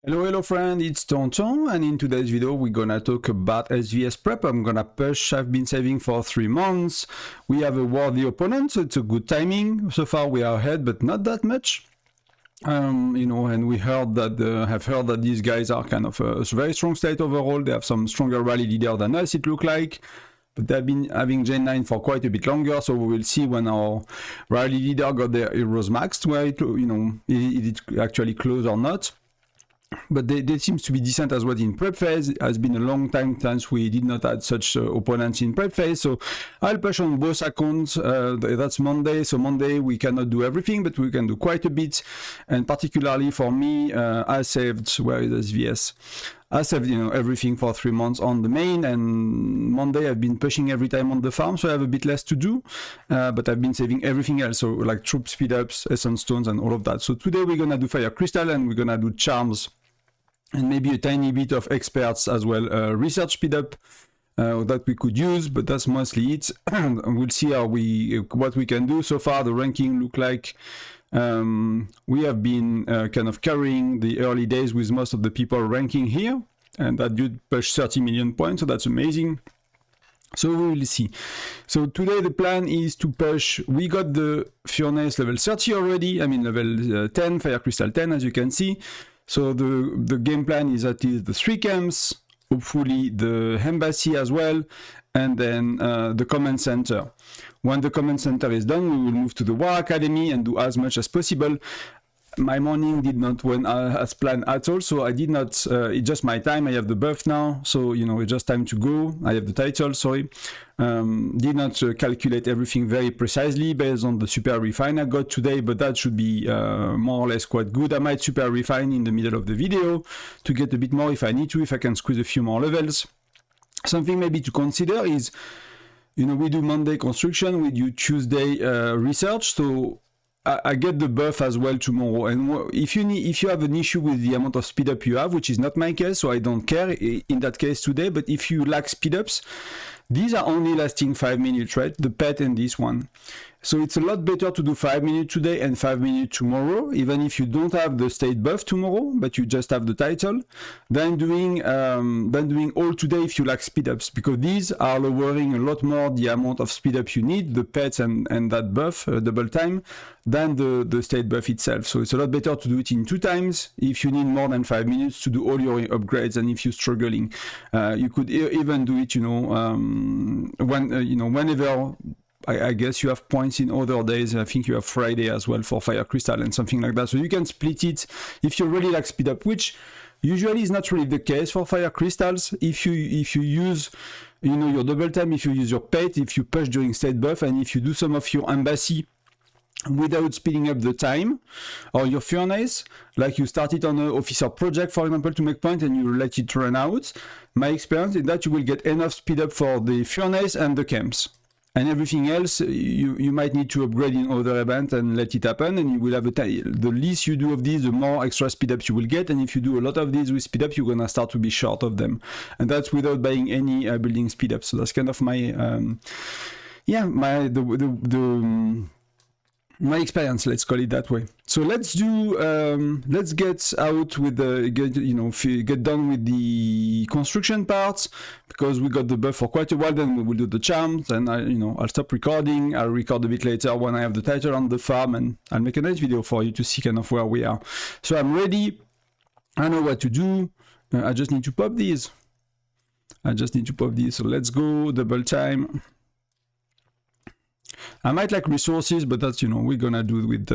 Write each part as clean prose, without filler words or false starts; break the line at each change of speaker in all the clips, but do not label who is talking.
Hello friend, it's Tonton, and in today's video we're gonna talk about SVS prep. I'm gonna push. I've been saving for 3 months. We have a worthy opponent, so it's a good timing. So far we are ahead, but not that much. And we heard that have heard that these guys are kind of a very strong state overall. They have some stronger rally leader than us, it look like. But they've been having Gen 9 for quite a bit longer, so we will see when our rally leader got their heroes maxed, where it actually close or not. But they seems to be decent as well in prep phase. It has been a long time since we did not have such opponents in prep phase, so I'll push on both accounts. That's Monday, so Monday we cannot do everything, but we can do quite a bit. And particularly for me, I saved, where is SVS? I saved everything for 3 months on the main, and Monday I've been pushing every time on the farm, so I have a bit less to do, but I've been saving everything else, so like troop speed ups, essence stones, and all of that. So today we're gonna do fire crystal, and we're gonna do charms, and maybe a tiny bit of experts as well, research speed up that we could use, but that's mostly it. We'll see what we can do. So far the ranking look like we have been kind of carrying the early days with most of the people ranking here, and that did push 30 million points, so that's amazing. So we will see. So today the plan is to push. We got the Furnace level 30 already, I mean level 10, Fire Crystal 10, as you can see. So the game plan is that is the 3 camps, hopefully the embassy as well, and then the command center. When the command center is done, we will move to the War Academy and do as much as possible. My morning did not went as planned at all, so I did not, it's just my time. I have the buff now, so it's just time to go. I have the title, sorry. Did not calculate everything very precisely based on the super refine I got today, but that should be more or less quite good. I might super refine in the middle of the video to get a bit more if I need to, if I can squeeze a few more levels. Something maybe to consider is, we do Monday construction, we do Tuesday research, so I get the buff as well tomorrow, and if you have an issue with the amount of speed up you have, which is not my case, so I don't care in that case today, but if you lack speed ups, these are only lasting 5 minutes, right? The pet and this one. So it's a lot better to do 5 minutes today and 5 minutes tomorrow, even if you don't have the state buff tomorrow, but you just have the title, than doing all today if you lack speed ups, because these are lowering a lot more the amount of speed up you need, the pets and that buff, double time, than the state buff itself. So it's a lot better to do it in 2 times if you need more than 5 minutes to do all your upgrades, and if you're struggling. You could even do it, whenever. I guess you have points in other days. I think you have Friday as well for Fire Crystal and something like that. So you can split it if you really like speed up, which usually is not really the case for Fire Crystals. If you use your double time, if you use your pet, if you push during state buff, and if you do some of your embassy without speeding up the time, or your furnace, like you start it on an officer project, for example, to make point, and you let it run out, my experience is that you will get enough speed up for the furnace and the camps. And everything else, you might need to upgrade in other events and let it happen, and you will have the least you do of these, the more extra speed ups you will get, and if you do a lot of these with speed up, you're gonna start to be short of them. And that's without buying any building speed up. So that's kind of my, my experience, let's call it that way. So let's do, let's get out with the, get done with the construction parts, because we got the buff for quite a while. Then we will do the charms, and I'll stop recording. I'll record a bit later when I have the title on the farm, and I'll make a nice video for you to see kind of where we are. So I'm ready. I know what to do. I just need to pop these. So let's go double time. I might like resources, but that's, we're gonna do with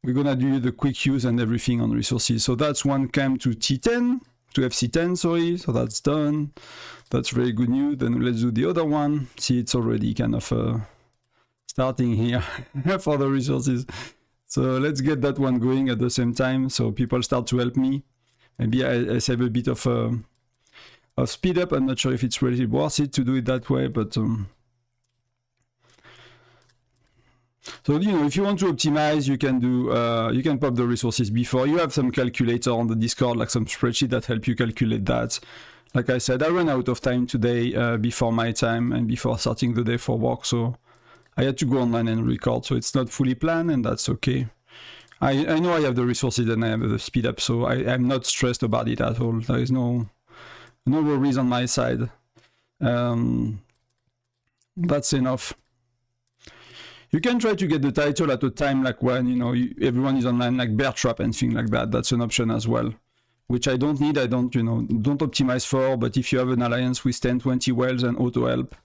we're gonna do the quick use and everything on resources. So that's one camp to T10, to FC10, sorry. So that's done. That's very good news. Then let's do the other one. See, it's already kind of starting here for the resources. So let's get that one going at the same time, so people start to help me. Maybe I save a bit of speed up. I'm not sure if it's really worth it to do it that way, but so if you want to optimize, you can do you can pop the resources before. You have some calculator on the Discord, like some spreadsheet that help you calculate that. Like I said, I ran out of time today before my time and before starting the day for work, so I had to go online and record. So it's not fully planned, and that's okay. I know I have the resources and I have the speed up, so I'm not stressed about it at all. There is no worries on my side. That's enough. You can try to get the title at a time like when, you know, everyone is online, like bear trap and things like that. That's an option as well, which I don't need. I don't, you know, don't optimize for. But if you have an alliance with 10, 20 whales and auto help,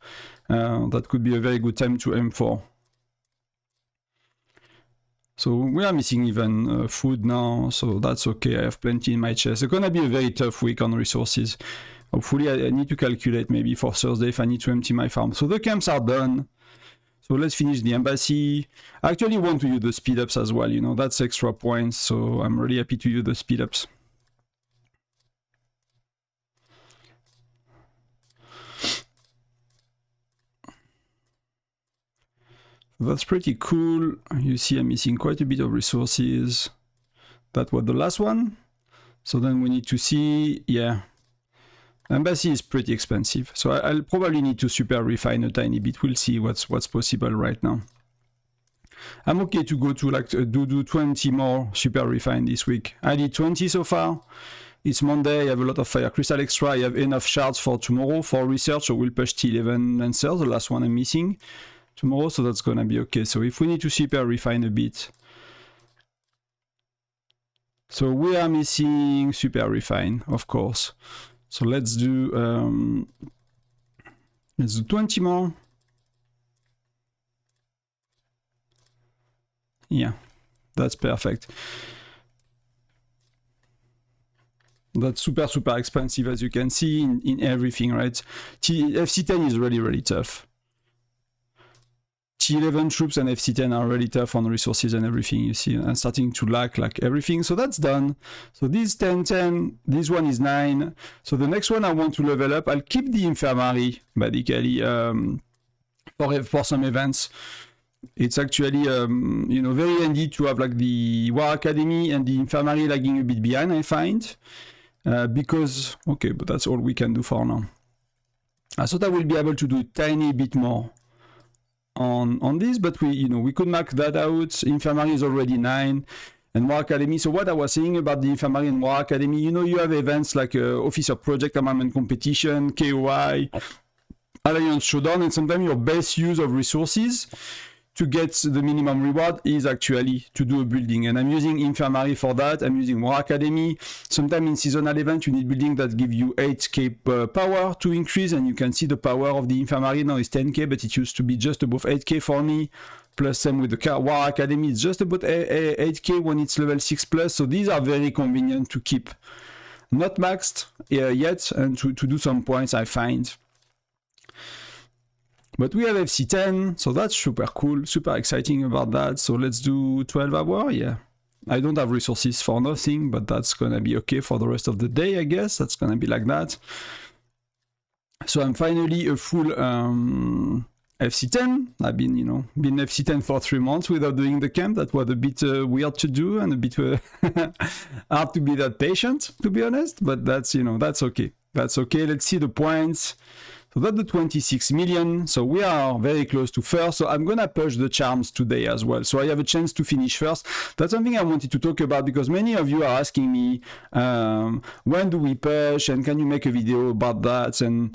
that could be a very good time to aim for. So we are missing even food now, so that's okay. I have plenty in my chest. It's gonna be a very tough week on resources. Hopefully I need to calculate maybe for Thursday if I need to empty my farm. So the camps are done. So let's finish the embassy. I actually want to use the speed ups as well, you know, that's extra points. So I'm really happy to use the speed ups. That's pretty cool. You see I'm missing quite a bit of resources. That was the last one. So then we need to see, yeah. Embassy is pretty expensive. So I'll probably need to super refine a tiny bit. We'll see what's possible right now. I'm okay to go to like do 20 more super refine this week. I did 20 so far. It's Monday, I have a lot of fire crystal extra. I have enough shards for tomorrow for research, so we'll push T11 answers, the last one I'm missing tomorrow, so that's gonna be okay. So if we need to super refine a bit, so we are missing super refine, of course. So let's do 20 more. Yeah, that's perfect. That's super expensive, as you can see in everything, right? FC10 is really tough. T11 troops and FC10 are really tough on resources and everything, you see. I'm starting to lack like everything, so that's done. So this 10, this one is 9. So the next one I want to level up, I'll keep the infirmary, basically, for some events. It's actually, you know, very handy to have like the War Academy and the infirmary lagging a bit behind, I find. Because, okay, but that's all we can do for now. I thought I will be able to do a tiny bit more on this, but we could mark that out. Infirmary is already 9, and War Academy. So what I was saying about the Infirmary and War Academy, you know, you have events like Officer Project Armament Competition, KOI, Alliance Showdown, and sometimes your best use of resources to get the minimum reward is actually to do a building. And I'm using Infirmary for that. I'm using War Academy. Sometimes in seasonal events, you need building that give you 8k power to increase. And you can see the power of the Infirmary now is 10k, but it used to be just above 8k for me. Plus same with the War Academy, it's just about 8k when it's level 6+. So these are very convenient to keep. Not maxed yet, and to do some points, I find. But we have FC10, so that's super cool, super exciting about that. So let's do 12 hours, yeah. I don't have resources for nothing, but that's gonna be okay for the rest of the day, I guess. That's gonna be like that. So I'm finally a full FC10. I've been, been FC10 for 3 months without doing the camp. That was a bit weird to do and a bit hard to be that patient, to be honest. But that's, that's okay. That's okay. Let's see the points. So that's the 26 million. So we are very close to first. So I'm gonna push the charms today as well. So I have a chance to finish first. That's something I wanted to talk about because many of you are asking me, when do we push and can you make a video about that? And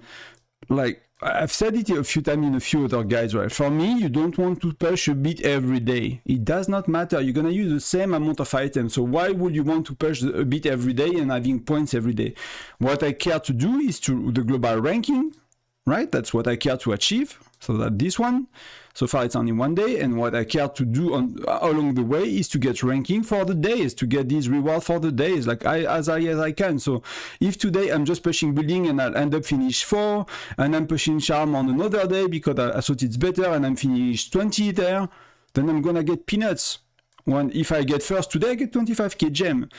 like, I've said it a few times in a few other guides, right? For me, you don't want to push a bit every day. It does not matter. You're gonna use the same amount of items. So why would you want to push a bit every day and having points every day? What I care to do is to the global ranking, right? That's what I care to achieve. So that this one, so far it's only 1 day. And what I care to do along the way is to get ranking for the days, to get these rewards for the days, like as high as I can. So if today I'm just pushing building and I'll end up finish 4, and I'm pushing charm on another day because I thought it's better and I'm finished 20 there, then I'm gonna get peanuts. If I get first today, I get 25k gem.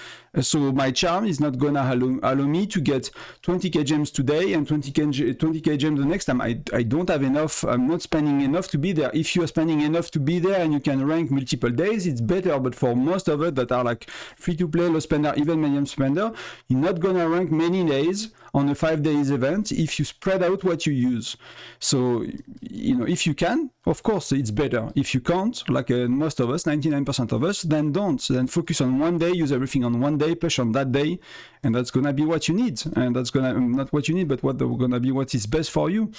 So my charm is not gonna allow me to get 20k gems today and 20k gems the next time. I don't have enough. I'm not spending enough to be there. If you're spending enough to be there and you can rank multiple days, it's better. But for most of it that are like free to play, low spender, even medium spender, you're not gonna rank many days on a 5 days event if you spread out what you use. So, you know, if you can, of course, it's better. If you can't, like most of us, 99% of us, then don't. Then focus on one day, use everything on one day, push on that day, and that's gonna be what you need. And that's gonna, not what you need, but gonna be what is best for you.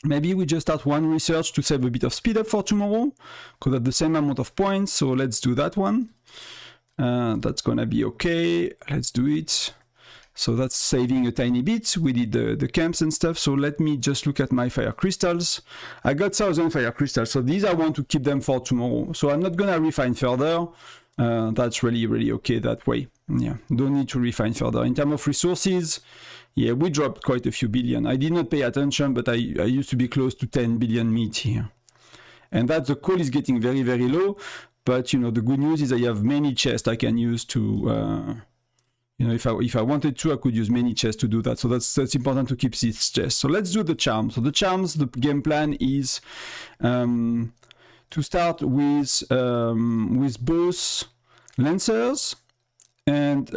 Maybe we just start one research to save a bit of speed up for tomorrow, because at the same amount of points. So let's do that one. That's gonna be okay. Let's do it. So that's saving a tiny bit. We did the camps and stuff. So let me just look at my fire crystals. I got 1,000 fire crystals. So these I want to keep them for tomorrow. So I'm not gonna refine further. That's really okay that way. Yeah, don't need to refine further. In terms of resources, yeah, we dropped quite a few billion. I did not pay attention, but I used to be close to 10 billion meat here. And that the coal is getting very low. But, you know, the good news is I have many chests I can use to, you know, if I wanted to, I could use many chests to do that. So that's important to keep these chests. So let's do the charms. So the charms, the game plan is to start with both lancers and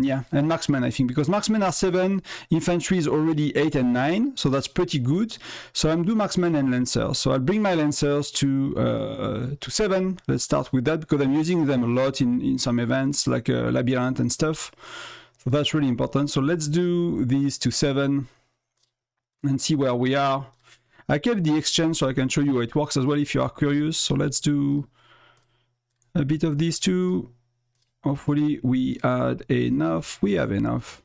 yeah, and marksmen, I think, because marksmen are 7, infantry is already 8 and 9, so that's pretty good. So I'm do marksmen and lancers. So I'll bring my lancers to 7. Let's start with that because I'm using them a lot in some events like labyrinth and stuff. So that's really important. So let's do these to 7 and see where we are. I kept the exchange so I can show you how it works as well if you are curious. So let's do a bit of these two. Hopefully we had enough. We have enough.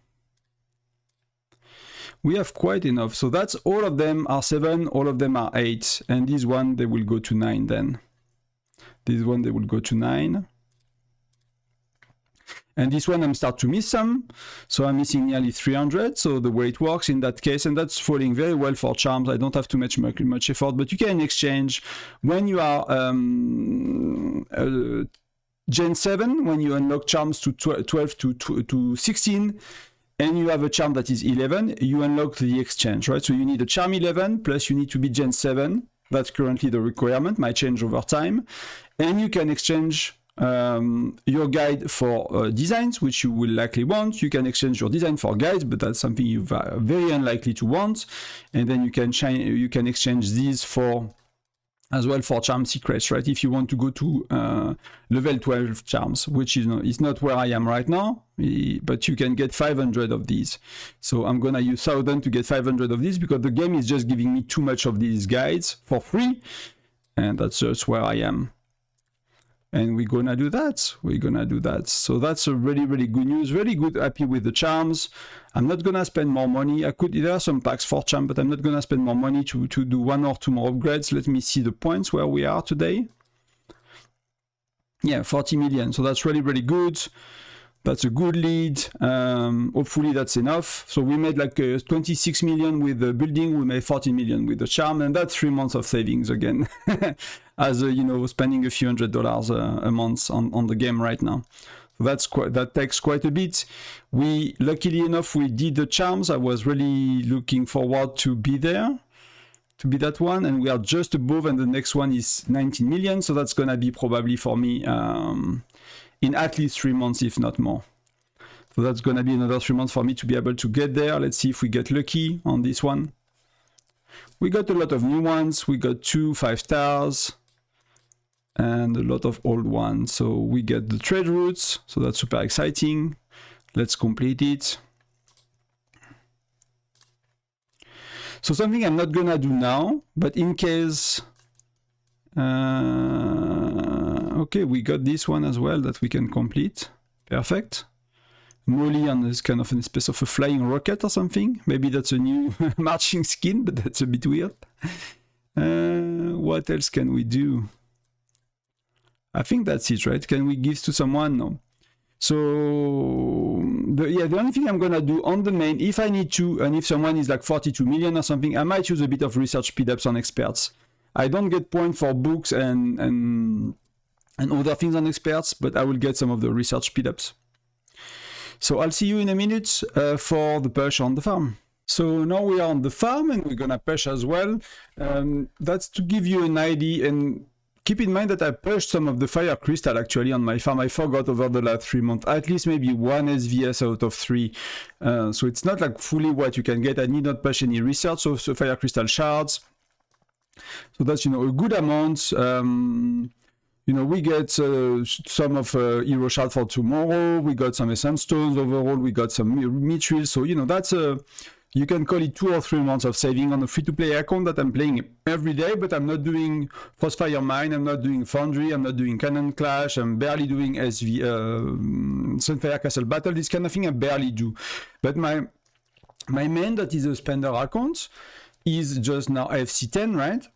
We have quite enough. So that's all of them are 7, all of them are 8. And this one, they will go to 9 then. This one, they will go to 9. And this one, I'm start to miss some. So I'm missing nearly 300. So the way it works in that case, and that's falling very well for charms. I don't have too much effort, but you can exchange when you are Gen 7, when you unlock charms to 12 to 16, and you have a charm that is 11, you unlock the exchange, right? So you need a charm 11, plus you need to be Gen 7. That's currently the requirement, might change over time. And you can exchange your guide for designs, which you will likely want. You can exchange your design for guides, but that's something you're very unlikely to want. And then you can exchange these for as well for charm secrets, right? If you want to go to level 12 charms, which is not where I am right now, but you can get 500 of these. So I'm gonna use 1,000 to get 500 of these because the game is just giving me too much of these guides for free, and that's just where I am. And we're gonna do that. We're gonna do that. So that's a really good news. Really good, happy with the charms. I'm not gonna spend more money. There are some packs for charm, but I'm not gonna spend more money to do 1 or 2 more upgrades. Let me see the points where we are today. Yeah, 40 million. So that's really good. That's a good lead. Hopefully that's enough. So we made like 26 million with the building. We made 40 million with the charm, and that's 3 months of savings again. As you know, spending a few $100s a month on the game right now. So that takes quite a bit. Luckily enough, we did the charms. I was really looking forward to be there, to be that one, and we are just above, and the next one is 19 million. So that's gonna be probably for me in at least 3 months, if not more. So that's gonna be another 3 months for me to be able to get there. Let's see if we get lucky on this one. We got a lot of new ones. We got 2 5 stars. And a lot of old ones. So we get the trade routes, so that's super exciting. Let's complete it. So something I'm not gonna do now, but in case, okay, we got this one as well that we can complete. Perfect. Molly on this kind of a space of a flying rocket or something. Maybe that's a new marching skin, but that's a bit weird. What else can we do? I think that's it, right? Can we give to someone? No. So the only thing I'm gonna do on the main, if I need to, and if someone is like 42 million or something, I might use a bit of research speed-ups on experts. I don't get points for books and other things on experts, but I will get some of the research speed-ups. So I'll see you in a minute for the push on the farm. So now we are on the farm and we're gonna push as well. That's to give you an idea and Keep in mind that I pushed some of the fire crystal actually on my farm. I forgot over the last 3 months, at least maybe 1 SVS out of 3. So it's not like fully what you can get. I need not push any research, so fire crystal shards. So that's, you know, a good amount. You know, we get some of hero shard for tomorrow. We got some essence stones overall. We got some mithril. So, you know, that's you can call it 2 or 3 months of saving on a free-to-play account that I'm playing every day, but I'm not doing Frostfire Mine, I'm not doing Foundry, I'm not doing Cannon Clash, I'm barely doing Sunfire Castle Battle, this kind of thing I barely do. But my main, that is a spender account, is just now FC10, right?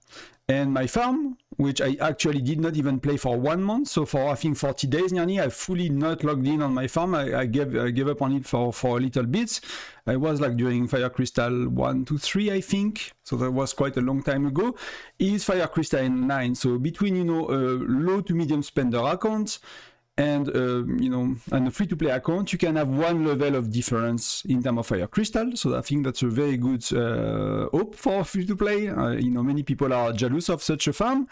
And my farm, which I actually did not even play for 1 month, so for I think 40 days nearly, I fully not logged in on my farm. I gave up on it for a little bit. I was like during Fire Crystal 1 to 3, I think, so that was quite a long time ago. Is Fire Crystal 9, so between, you know, a low to medium spender account and you know, and a free-to-play account, you can have 1 level of difference in terms of fire crystal. So I think that's a very good hope for free-to-play. You know, many people are jealous of such a farm,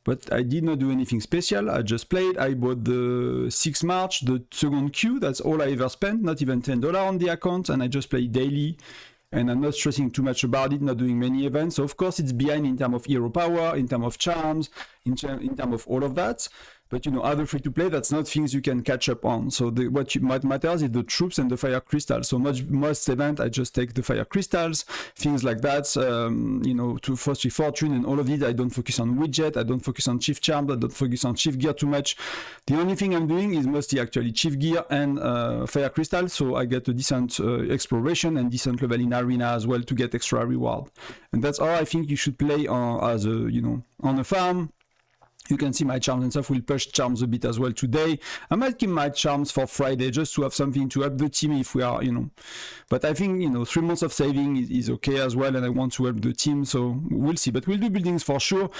but I did not do anything special. I just played. I bought the 6 March, the second queue. That's all I ever spent, not even $10 on the account, and I just play daily. And I'm not stressing too much about it, not doing many events. So of course it's behind in terms of hero power, in terms of charms, in terms of all of that. But you know, other free-to-play, that's not things you can catch up on. So what matters is the troops and the fire crystals. So most event, I just take the fire crystals, things like that. You know, to Frosty Fortune and all of it, I don't focus on widget, I don't focus on chief charm, I don't focus on chief gear too much. The only thing I'm doing is mostly actually chief gear and fire crystal. So I get a decent exploration and decent level in arena as well to get extra reward. And that's how I think you should play as a, you know, on a farm. You can see my charms and stuff. We'll push charms a bit as well today. I might keep my charms for Friday just to have something to help the team if we are, you know. But I think, you know, 3 months of saving is okay as well, and I want to help the team, so we'll see. But we'll do buildings for sure.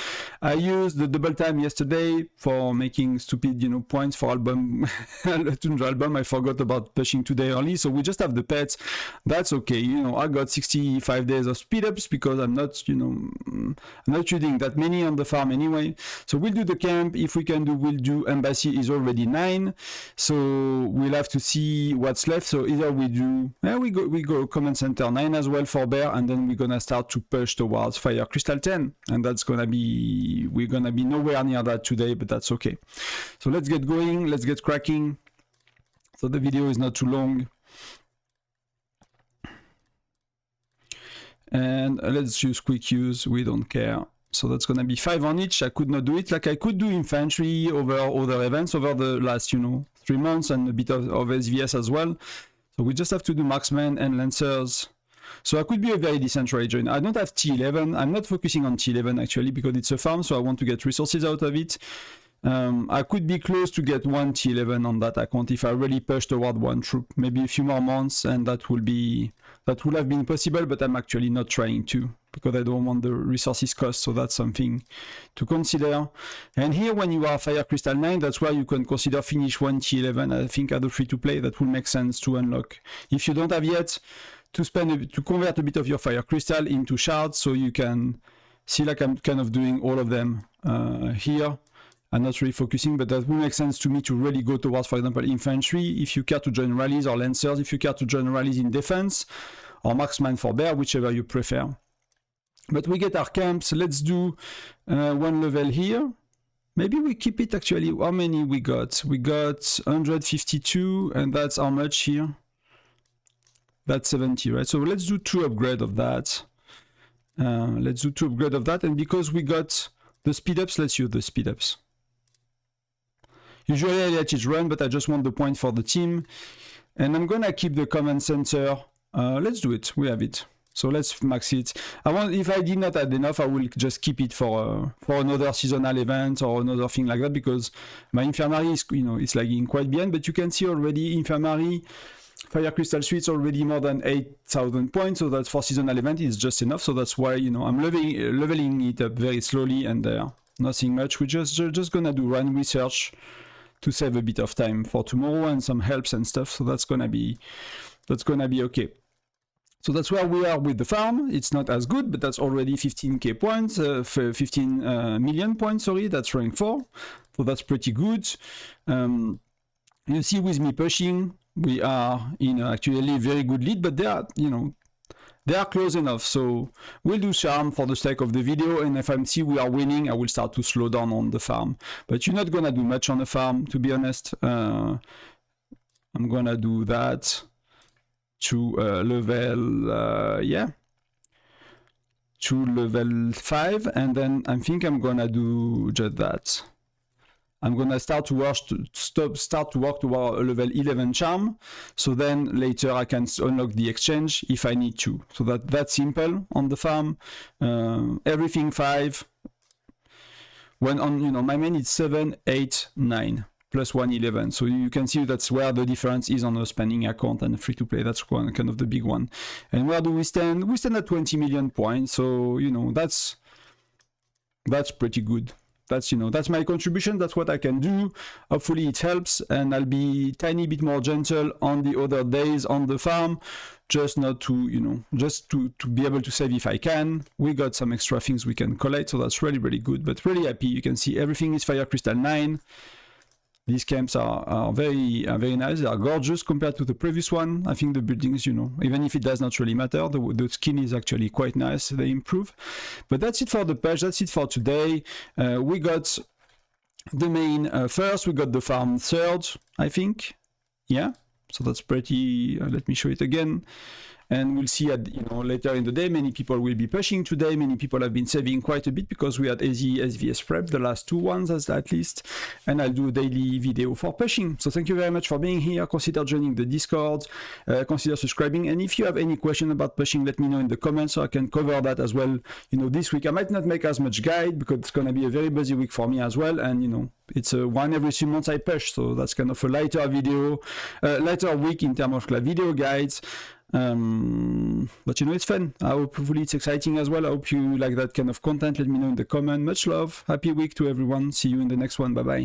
I used the double time yesterday for making stupid, you know, points for album, Tundra album. I forgot about pushing today early, so we just have the pets. That's okay. You know, I got 65 days of speed ups because I'm not, you know, I'm not shooting that many on the farm anyway. So we'll do the camp. If we can do, we'll do embassy is already 9, so we'll have to see what's left. So either we do, we go command center 9 as well for bear, and then we're gonna start to push towards fire crystal 10, and that's gonna be, we're gonna be nowhere near that today, but that's okay. So let's get going, let's get cracking, so the video is not too long. And let's use quick use, we don't care. So that's gonna be 5 on each. I could not do it like I could do infantry over other events over the last, you know, 3 months, and a bit of SVS as well. So we just have to do marksmen and lancers. So I could be a very decent region. I don't have T11. I'm not focusing on T11 actually because it's a farm, so I want to get resources out of it. I could be close to get 1 T11 on that account if I really push toward 1 troop. Maybe a few more months, and that would have been possible, but I'm actually not trying to because I don't want the resources cost, so that's something to consider. And here, when you are Fire Crystal 9, that's why you can consider finish 1 T11. I think at the free-to-play, that will make sense to unlock. If you don't have yet, to convert a bit of your Fire Crystal into shards, so you can see like I'm kind of doing all of them here. I'm not really focusing, but that will make sense to me to really go towards, for example, infantry, if you care to join rallies, or lancers, if you care to join rallies in defense, or marksman for bear, whichever you prefer. But we get our camps. Let's do 1 level here. Maybe we keep it actually. How many we got? We got 152, and that's how much here? That's 70, right? So let's do 2 upgrade of that. Let's do 2 upgrade of that, and because we got the speed ups, let's use the speed ups. Usually I let it run, but I just want the point for the team. And I'm gonna keep the command center. Let's do it, we have it. So let's max it. If I did not add enough, I will just keep it for another seasonal event or another thing like that, because my infirmary is, you know, it's lagging quite behind, but you can see already infirmary, Fire Crystal Suite's already more than 8,000 points, so that for seasonal event is just enough. So that's why, you know, I'm leveling it up very slowly, and nothing much. We're just gonna do run research to save a bit of time for tomorrow and some helps and stuff. So that's gonna be okay. So that's where we are with the farm. It's not as good, but that's already 15k points, 15 million points, sorry, that's rank 4. So that's pretty good. You see with me pushing, we are in actually a very good lead, but they are, you know, they are close enough. So we'll do charm for the sake of the video, and if I see we are winning, I will start to slow down on the farm. But you're not gonna do much on the farm, to be honest. I'm gonna do that to level, yeah, to level 5, and then I think I'm gonna do just that. I'm gonna start to work toward a level 11 charm, so then later I can unlock the exchange if I need to. So that's simple on the farm. Everything 5. When on, you know, my main is 7, 8, 9. Plus 1, 11. So you can see that's where the difference is on a spending account and a free-to-play. That's kind of the big one. And where do we stand? We stand at 20 million points. So, you know, that's pretty good. That's, you know, that's my contribution. That's what I can do. Hopefully it helps, and I'll be tiny bit more gentle on the other days on the farm, just not to, you know, just to be able to save if I can. We got some extra things we can collect, so that's really, really good, but really happy. You can see everything is Fire Crystal 9. These camps are very nice. They are gorgeous compared to the previous one. I think the buildings, you know, even if it does not really matter, the skin is actually quite nice. They improve. But that's it for the patch. That's it for today. We got the main first. We got the farm third, I think. Yeah. So that's pretty. Let me show it again. And we'll see at, you know, later in the day, many people will be pushing today. Many people have been saving quite a bit because we had SVS prep, the last 2 ones at least. And I'll do a daily video for pushing. So thank you very much for being here. Consider joining the Discord, consider subscribing. And if you have any question about pushing, let me know in the comments so I can cover that as well. You know, this week I might not make as much guide because it's going to be a very busy week for me as well. And, you know, it's one every 3 months I push. So that's kind of a lighter video, lighter week in terms of like video guides. But you know, it's fun. Hopefully it's exciting as well. I hope you like that kind of content. Let me know in the comment. Much love. Happy week to everyone. See you in the next one. Bye bye.